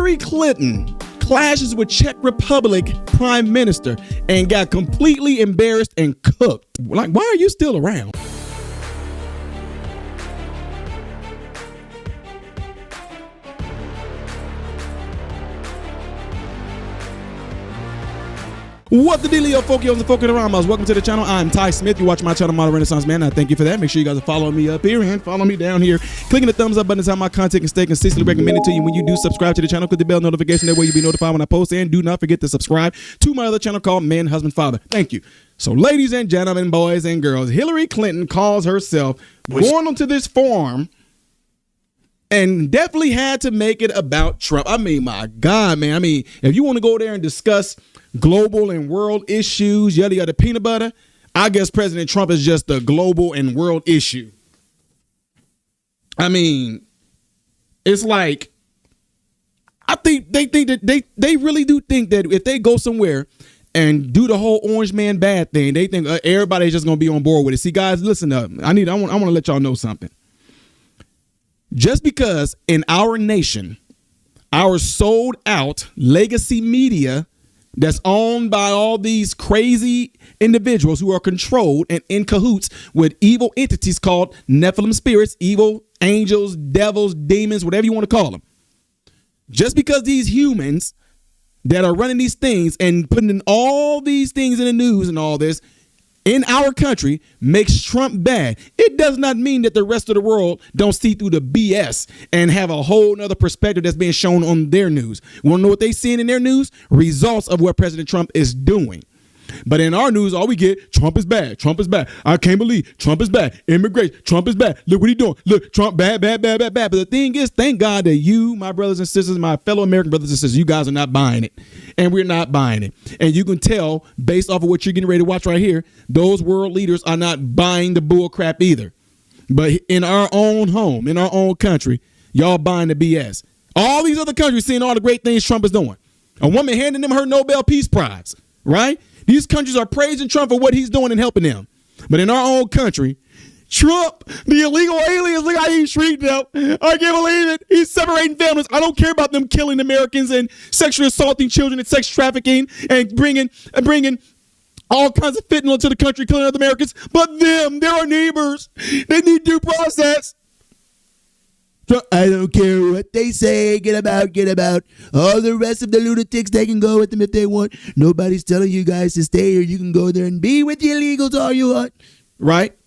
Hillary Clinton clashes with Czech Republic Prime Minister and got completely embarrassed and cooked. Like, why are you still around? What the dealio, Fokios and Fokiramas? Welcome to the channel. I'm Ty Smith. You watch my channel, Model Renaissance Man. I thank you for that. Make sure you guys are following me up here and follow me down here. Clicking the thumbs up button is how my content can stay consistently recommended to you. When you do subscribe to the channel, click the bell notification. That way you'll be notified when I post. And do not forget to subscribe to my other channel called Man, Husband, Father. Thank you. So, ladies and gentlemen, boys and girls, Hillary Clinton calls herself going onto this forum and definitely had to make it about Trump. I mean, my God, man. I mean, if you want to go there and discuss global and world issues, yada yada peanut butter, I guess President Trump is just a global and world issue. I mean, it's like, I think they really do think that if they go somewhere and do the whole orange man bad thing, they think everybody's just gonna be on board with it. See, guys, listen up. I want to let y'all know something. Just because in our nation, our sold out legacy media that's owned by all these crazy individuals who are controlled and in cahoots with evil entities called Nephilim spirits, evil angels, devils, demons, whatever you want to call them. Just because these humans that are running these things and putting in all these things in the news and all this in our country makes Trump bad, it does not mean that the rest of the world don't see through the BS and have a whole nother perspective that's being shown on their news. Want to know what they seeing in their news? Results of what President Trump is doing. But in our news, all we get, Trump is bad. Trump is bad. I can't believe Trump is bad. Immigration, Trump is bad. Look what he's doing. Look, Trump bad, bad, bad, bad, bad. But the thing is, thank God that you, my brothers and sisters, my fellow American brothers and sisters, you guys are not buying it. And we're not buying it. And you can tell based off of what you're getting ready to watch right here, those world leaders are not buying the bull crap either. But in our own home, in our own country, y'all buying the BS. All these other countries seeing all the great things Trump is doing. A woman handing them her Nobel Peace Prize, right? These countries are praising Trump for what he's doing and helping them. But in our own country, Trump, the illegal aliens, look how he's treating them. I can't believe it. He's separating families. I don't care about them killing Americans and sexually assaulting children and sex trafficking and bringing all kinds of fentanyl into the country, killing other Americans. But them, they're our neighbors. They need due process. I don't care what they say. Get about. All the rest of the lunatics, they can go with them if they want. Nobody's telling you guys to stay here. You can go there and be with the illegals all you want. Right?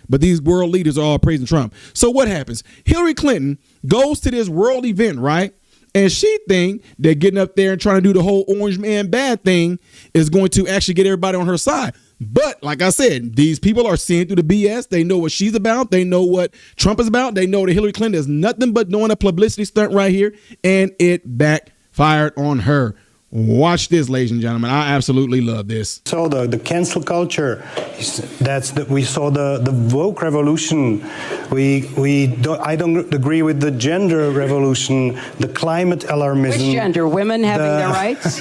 But these world leaders are all praising Trump. So what happens? Hillary Clinton goes to this world event, right? And she think that getting up there and trying to do the whole orange man bad thing is going to actually get everybody on her side. But like I said, these people are seeing through the BS. They know what she's about. They know what Trump is about. They know that Hillary Clinton is nothing but doing a publicity stunt right here. And it backfired on her. Watch this, ladies and gentlemen. I absolutely love this. So the cancel culture, we saw the woke revolution. I don't agree with the gender revolution, the climate alarmism. Which gender? Women having their rights?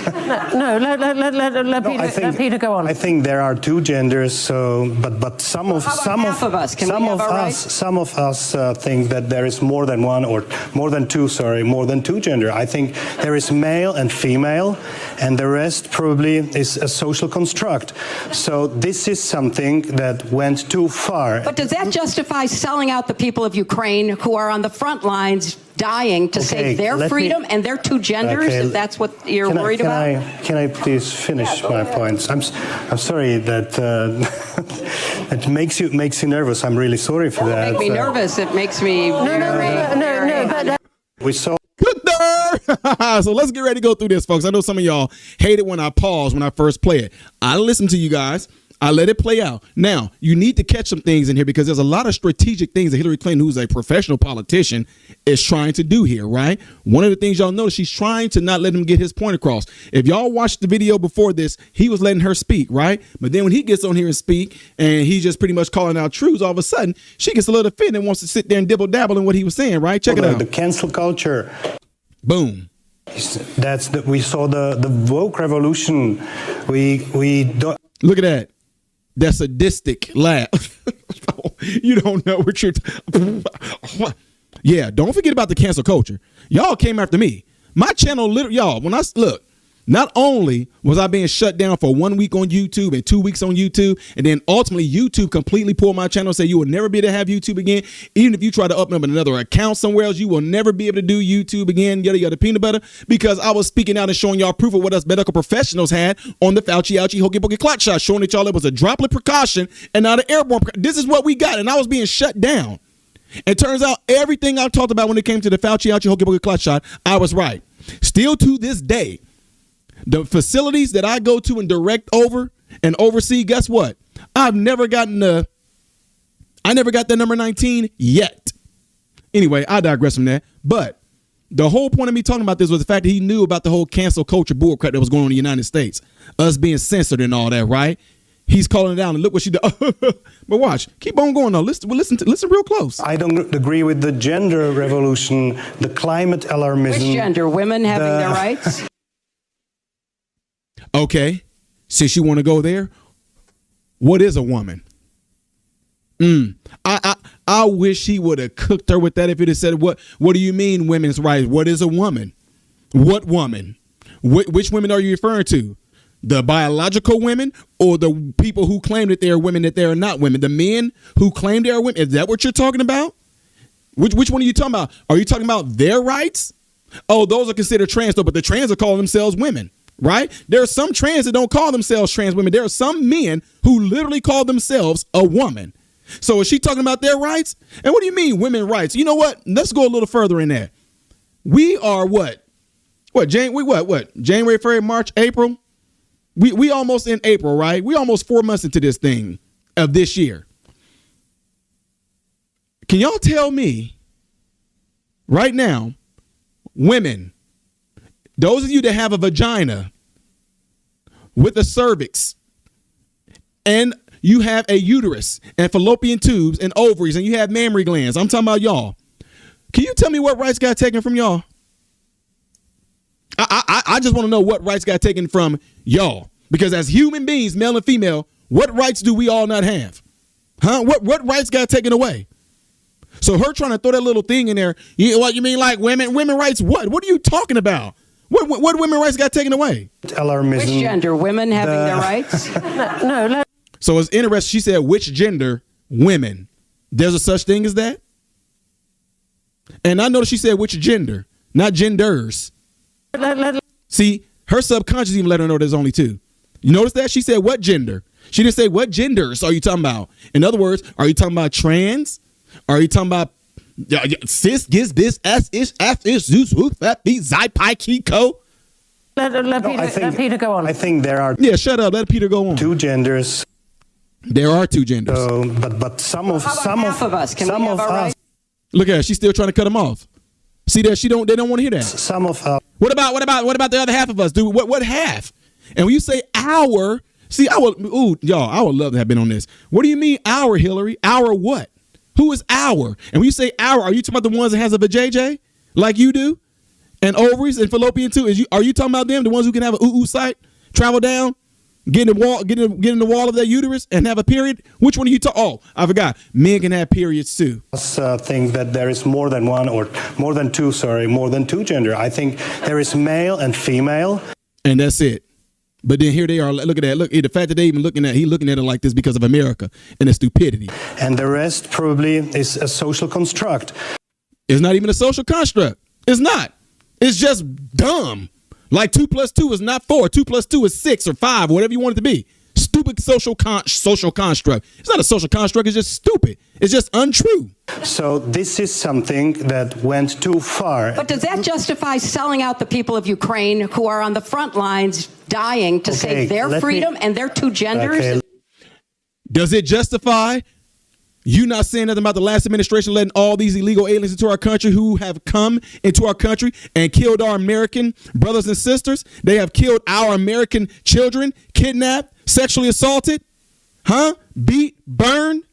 No, let Peter go on. I think there are two genders. So, but some of us think that there is more than one or more than two gender. I think there is male and female. And the rest probably is a social construct. So this is something that went too far. But does that justify selling out the people of Ukraine who are on the front lines dying to save their freedom and their two genders, if that's what you're worried about? Can I please finish my points? I'm sorry that it makes you nervous. I'm really sorry for that. It makes me nervous. It makes me No. We saw. So let's get ready to go through this, folks. I know some of y'all hate it when I pause when I first play it. I listen to you guys. I let it play out. Now, you need to catch some things in here because there's a lot of strategic things that Hillary Clinton, who's a professional politician, is trying to do here, right? One of the things y'all notice, she's trying to not let him get his point across. If y'all watched the video before this, he was letting her speak, right? But then when he gets on here and speak and he's just pretty much calling out truths, all of a sudden, she gets a little offended and wants to sit there and dibble dabble in what he was saying, right? Check it out. The cancel culture. Boom. We saw the woke revolution. We don't look at that. That sadistic laugh. You don't know what you're. Yeah, don't forget about the cancel culture. Y'all came after me. My channel, literally, y'all, when I look, not only was I being shut down for 1 week on YouTube and 2 weeks on YouTube, and then ultimately YouTube completely pulled my channel and said you will never be able to have YouTube again. Even if you try to open up another account somewhere else, you will never be able to do YouTube again, yada, yada, peanut butter, because I was speaking out and showing y'all proof of what us medical professionals had on the Fauci, ouchie, hokey pokey clot shot, showing that y'all it was a droplet precaution and not an airborne. This is what we got, and I was being shut down. It turns out everything I talked about when it came to the Fauci, ouchie, hokey pokey clot shot, I was right. Still to this day, the facilities that I go to and direct over and oversee, guess what? I never got the number 19 yet. Anyway, I digress from that. But the whole point of me talking about this was the fact that he knew about the whole cancel culture bullcrap that was going on in the United States, us being censored and all that, right? He's calling it down, and look what she did. But watch, keep on going though. Listen real close. I don't agree with the gender revolution, the climate alarmism. Which gender? Women having their rights? Okay, since you want to go there, what is a woman? I wish he would have cooked her with that if he'd have said, what do you mean women's rights? What is a woman? What woman? Which women are you referring to? The biological women or the people who claim that they're women that they're not women? The men who claim they're women? Is that what you're talking about? Which one are you talking about? Are you talking about their rights? Oh, those are considered trans though, but the trans are calling themselves women. Right? There are some trans that don't call themselves trans women. There are some men who literally call themselves a woman. So is she talking about their rights? And what do you mean women rights? You know what? Let's go a little further in there. We are what? January, February, March, April? We almost in April, right? We almost 4 months into this thing of this year. Can y'all tell me right now, women, those of you that have a vagina with a cervix and you have a uterus and fallopian tubes and ovaries and you have mammary glands, I'm talking about y'all. Can you tell me what rights got taken from y'all? I just want to know what rights got taken from y'all, because as human beings, male and female, what rights do we all not have? Huh? What rights got taken away? So her trying to throw that little thing in there. What you mean like women rights? What are you talking about? What women rights got taken away? Alarmism. Which gender? Women having their rights? No. So it's interesting. She said, which gender? Women. There's a such thing as that? And I noticed she said which gender, not genders. See, her subconscious even let her know there's only two. You notice that? She said what gender? She didn't say what genders are you talking about? In other words, are you talking about trans? Are you talking about cis, giz, this, s, ish, f, ish, zeus, whoop, fat, beat, zi, pi, kiko? Let Peter go on. I think there are shut up. Let Peter go on. two genders. There are two genders. But some of half of us? Can we have our rights? Look at her. She's still trying to cut him off. See that they don't want to hear that. Some of What about the other half of us, dude? What half? And when you say our, see, I would love to have been on this. What do you mean our, Hillary? Our what? Who is our? And when you say our, are you talking about the ones that has a vajayjay like you do? And ovaries and fallopian too? Are you talking about them, the ones who can have an ooh site, travel down, get in the wall of their uterus and have a period? Which one are you talking? Oh, I forgot. Men can have periods too. Think that there is more than two gender. I think there is male and female. And that's it. But then here they are. Look at that. Look, the fact that they even looking at it like this because of America and its stupidity. And the rest probably is a social construct. It's not even a social construct. It's not. It's just dumb. Like 2 + 2 is not 4. 2 + 2 is 6 or 5, or whatever you want it to be. Stupid social construct. It's not a social construct. It's just stupid. It's just untrue. So this is something that went too far. But does that justify selling out the people of Ukraine who are on the front lines dying to save their freedom and their two genders? Okay. Does it justify you not saying nothing about the last administration letting all these illegal aliens into our country who have come into our country and killed our American brothers and sisters? They have killed our American children, kidnapped, sexually assaulted, beat, burned.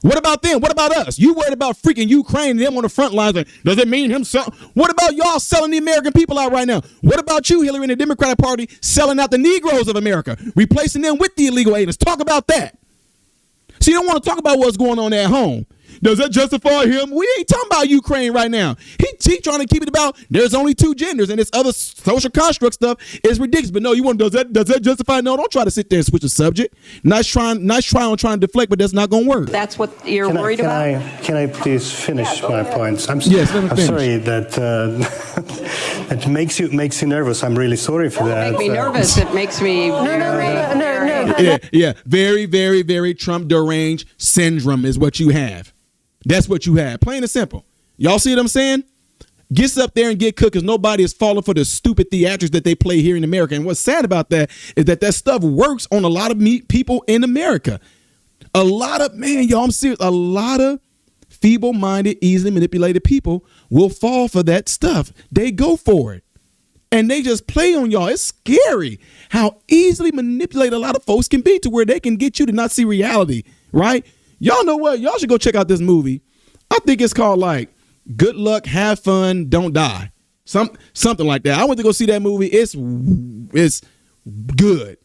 What about them? What about us? You worried about freaking Ukraine and them on the front lines. Does it mean him selling? What about y'all selling the American people out right now? What about you, Hillary, and the Democratic Party selling out the Negroes of America, replacing them with the illegal aliens? Talk about that. So you don't want to talk about what's going on at home. Does that justify him? We ain't talking about Ukraine right now. He trying to keep it about there's only two genders and this other social construct stuff is ridiculous. But no, you want does that justify? No, don't try to sit there and switch the subject. Nice try on trying to deflect, but that's not going to work. That's what you're worried about. Can I please finish my points? I'm finish. sorry that it makes you nervous. I'm really sorry for that. It makes me nervous. It makes me Yeah. Very, very, very Trump deranged syndrome is what you have. That's what you have. Plain and simple. Y'all see what I'm saying? Gets up there and get cooked because nobody is falling for the stupid theatrics that they play here in America. And what's sad about that is that stuff works on a lot of people in America. A lot of, y'all, I'm serious. A lot of feeble-minded, easily manipulated people will fall for that stuff. They go for it. And they just play on y'all. It's scary how easily manipulated a lot of folks can be to where they can get you to not see reality, right? Y'all know what? Y'all should go check out this movie. I think it's called like Good Luck, Have Fun, Don't Die. Something like that. I went to go see that movie. It's good.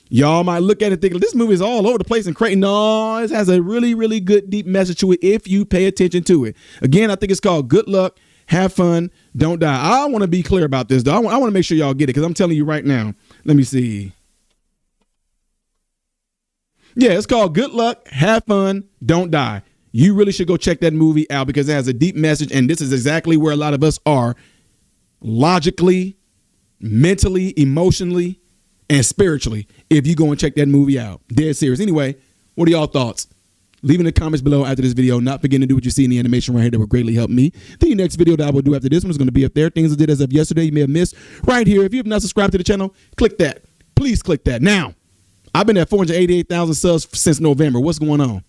Y'all might look at it and think this movie is all over the place and crazy. No, it has a really, really good deep message to it if you pay attention to it. Again, I think it's called Good Luck, Have Fun, Don't Die. I want to be clear about this, though. I want to make sure y'all get it because I'm telling you right now. Let me see. Yeah, it's called Good Luck, Have Fun, Don't Die. You really should go check that movie out because it has a deep message, and this is exactly where a lot of us are logically, mentally, emotionally, and spiritually if you go and check that movie out. Dead serious. Anyway, what are y'all thoughts? Leave in the comments below after this video. Not forgetting to do what you see in the animation right here. That would greatly help me. The next video that I will do after this one is going to be up there. Things I did as of yesterday you may have missed right here. If you have not subscribed to the channel, click that. Please click that. Now, I've been at 488,000 subs since November. What's going on?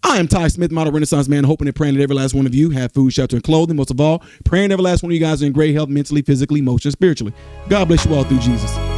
I am Ty Smith, model Renaissance man, hoping and praying that every last one of you have food, shelter, and clothing. Most of all, praying every last one of you guys are in great health mentally, physically, emotionally, spiritually. God bless you all through Jesus.